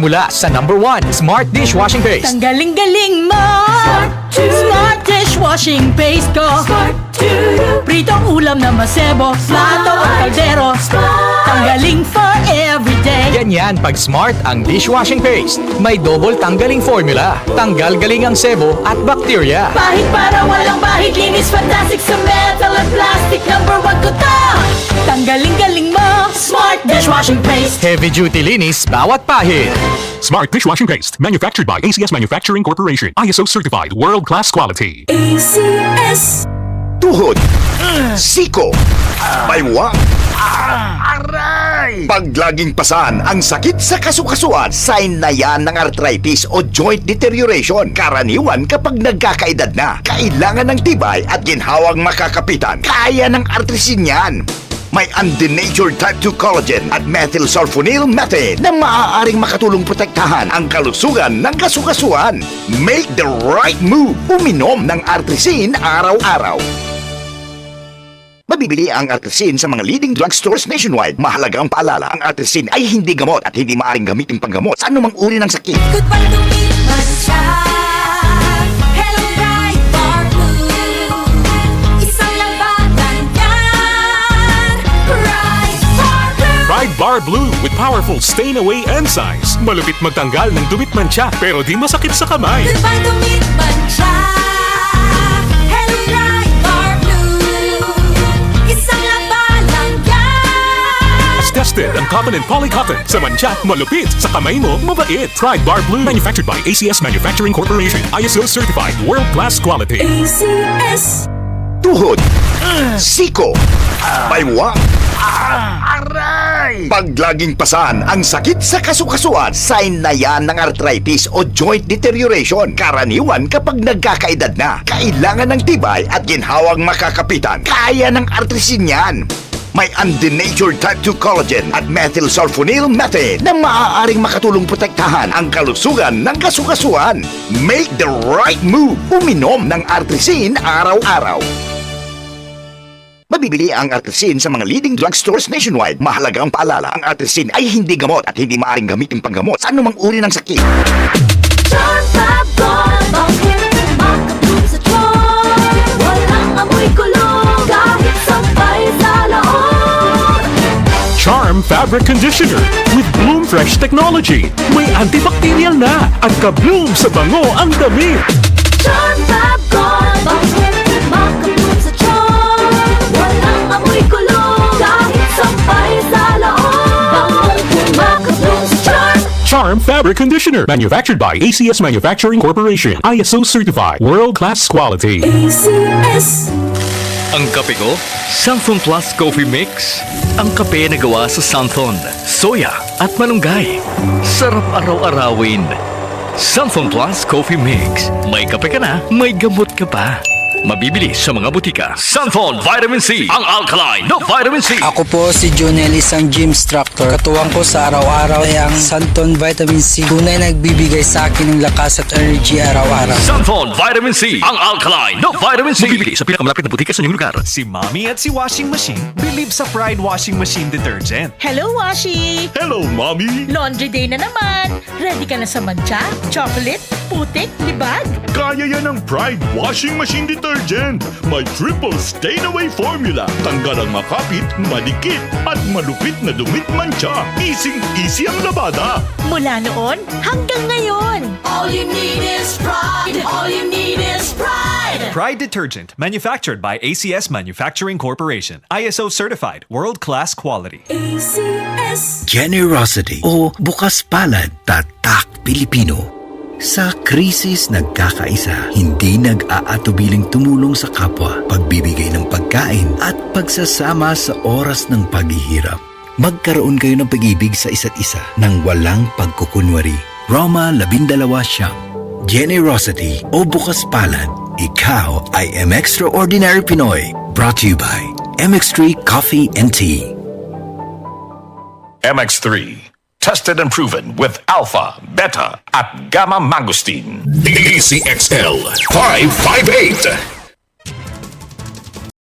mula sa #1 Smart Dishwashing Paste. Tanggaling-galing mo! Smart dishwashing paste ko. Pritong ulam na masebo, plato o kaldero. Tanggaling for everyday. Ganyan pag Smart ang dishwashing paste. May double tanggaling formula. Tanggal galing ang sebo at bakterya. Pahit para walang bahid, linis fantastic sa metal at plastic. #1 ko to! Tanggaling-galing mo! Smart dishwashing paste. Heavy duty linis bawat pahid. Smart Dishwashing Paste, manufactured by ACS Manufacturing Corporation. ISO certified, world-class quality. ACS. Tuhod, siko, baywa, aray! Pag laging pasan ang sakit sa kasukasuan, sign na yan ng arthritis o joint deterioration. Karaniwan kapag nagkakaedad na, kailangan ng tibay at ginhawang makakapitan. Kaya ng artrisin yan. May undenatured type 2 collagen at methylsulfonyl methane na maaaring makatulong protektahan ang kalusugan ng kasukasuan. Make the right move. Uminom ng artrisin araw-araw. Mabibili ang artrisin sa mga leading drugstores nationwide. Mahalaga ang paalala, ang artrisin ay hindi gamot at hindi maaaring gamitin panggamot sa anumang uri ng sakit. Goodbye to me, Mansha. Hello, bright bar blue. Isang labatan yan. Bright bar blue. Pride Bar Blue with powerful stain-away enzymes. Malupit magtanggal ng dumit mancha pero di masakit sa kamay. Goodbye to me, Mansha. Hello, bright bar blue. Isang labanan yan. As tested ang cotton and polycotton. Sa mancha, malupit. Sa kamay mo, mabait. Pride Bar Blue, manufactured by ACS Manufacturing Corporation. ISO certified, world-class quality. ACS. Tuhod, siko, baywa, aray! Pag laging pasan ang sakit sa kasukasuan, sign na yan ng arthritis o joint deterioration. Karaniwan kapag nagkakaedad na, kailangan ng tibay at ginhawang makakapitan. Kaya ng artrisin yan. May undenatured type 2 collagen at methylsulfonyl methane na maaaring makatulong protektahan ang kalusugan ng kasukasuan. Make the right move. Uminom ng artrisin araw-araw. Mabibili ang artrisin sa mga leading drugstores nationwide. Mahalaga ang paalala, ang artrisin ay hindi gamot at hindi maaaring gamitin panggamot sa anumang uri ng sakit. Charm Fab Gold, bakit makatulong sa tiyan? Walang amoy kulong, kahit sampay sa loob. Charm Fabric Conditioner with Bloom Fresh Technology. May antibacterial na at ka-bloom sa bango ang damit. Charm Fab Gold, bakit makatulong sa tiyan? Walang amoy kulong, kahit sampay sa loob. Makatulong sa tiyan. Charm Fabric Conditioner, manufactured by ACS Manufacturing Corporation. ISO certified, world-class quality. ACS. Ang kape ko, Santhon Plus Coffee Mix. Ang kape na gawa sa Santhon, soya at malunggay. Sarap araw-arawin. Santhon Plus Coffee Mix. May kape ka na, may gamot ka pa. Mabibili sa mga butika. Santhon Vitamin C, ang alkaline na vitamin C. Ako po si Jonel, isang gym instructor. Katuwang ko sa araw-araw ay ang Santon Vitamin C. Tunay nagbibigay sa akin ng lakas at energy araw-araw. Santhon Vitamin C, ang alkaline na vitamin C. Mabibili sa pinakamalapit na butika sa inyong lugar. Si Mommy at si Washing Machine believe sa Pride Washing Machine Detergent. Hello, Washi! Hello, Mommy! Laundry day na naman. Ready ka na sa mancha, chocolate, putik, libag? Kaya yan ang Pride Washing Machine Detergent. May triple stain-away formula. Tanggal ang makapit, malikit, at malupit na dumit mancha. Easy ang labada. Mula noon hanggang ngayon. All you need is pride. All you need is pride. Pride Detergent, manufactured by ACS Manufacturing Corporation. ISO certified, world-class quality. ACS. Generosity o bukas palad, tatak Pilipino. Sa krisis nagkakaisa, hindi nag-aatubiling tumulong sa kapwa, pagbibigay ng pagkain at pagsasama sa oras ng paghihirap. Magkaroon kayo ng pag-ibig sa isa't isa nang walang pagkukunwari. Roma 12:9. Generosity o bukas palad, ikaw ay M-Extraordinary Pinoy. Brought to you by MX3 Coffee and Tea. MX3. Tested and proven with alpha, beta, at gamma mangosteen. ACXL 558.